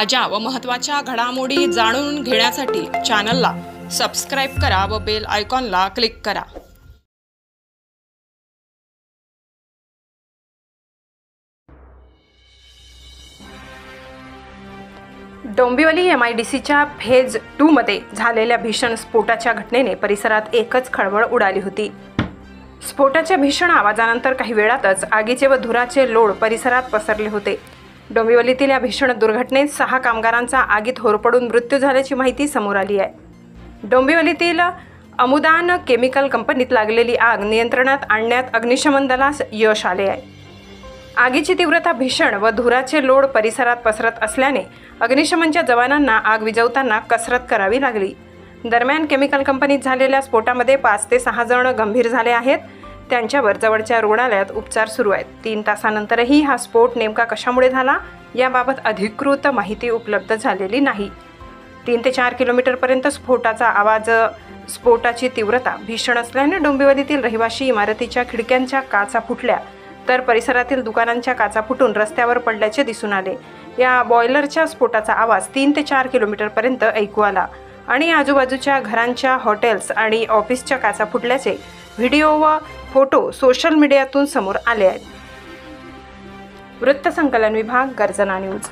ताज्या व महत्त्वाच्या घडामोडी जाणून घेण्यासाठी चॅनलला सबस्क्राइब करा व बेल आयकॉनला क्लिक करा। डोंबिवली MIDCच्या फेज 2 मध्ये झालेल्या भीषण स्फोटाच्या घटनेने परिसरात एकच खळबळ उडाली होती। स्फोटाच्या भीषण आवाजानंतर काही वेळातच आगीचे व धुराचे लोळ परिसरात पसरले होते। डोंबिवलीतील या भीषण दुर्घटनेत 6 कामगारांचा आगीत होरपळून मृत्यू झाल्याची माहिती समोर आली आहे। डोंबिवलीतील अमुदान केमिकल कंपनीत लागलेली आग नियंत्रणात आणण्यात अग्निशमन दलास यश आले आहे। आगीची तीव्रता भीषण व धुराचे लोळ परिसरात पसरत असल्याने अग्निशमनच्या जवानांना आग विझवताना कसरत करावी लागली। दरम्यान केमिकल कंपनीत झालेल्या स्फोटामध्ये 5 ते 6 जण गंभीर झाले आहेत। त्यांच्यावर जवळच्या रुग्णालयात उपचार सुरू आहेत। 3 तासानंतरही हा स्फोट नेमका कशामुळे झाला याबाबत अधिकृत माहिती उपलब्ध झालेली नाही। 3 ते 4 किलोमीटरपर्यंत स्फोटाचा आवाज, स्फोटाची तीव्रता भीषण असल्याने डोंबिवलीतील रहिवासी इमारतीच्या खिडक्यांच्या काचा फुटल्या तर परिसरातील दुकानांच्या काचा फुटून रस्त्यावर पडल्याचे दिसून आले। या बॉयलरच्या स्फोटाचा आवाज 3 ते 4 किलोमीटरपर्यंत ऐकू आला आणि आजूबाजूच्या घरांच्या, हॉटेल्स आणि ऑफिसच्या काचा फुटल्याचे व्हिडिओ व फोटो सोशल मीडियातून समोर आले आहेत। वृत्तसंकलन विभाग, गर्जना न्यूज।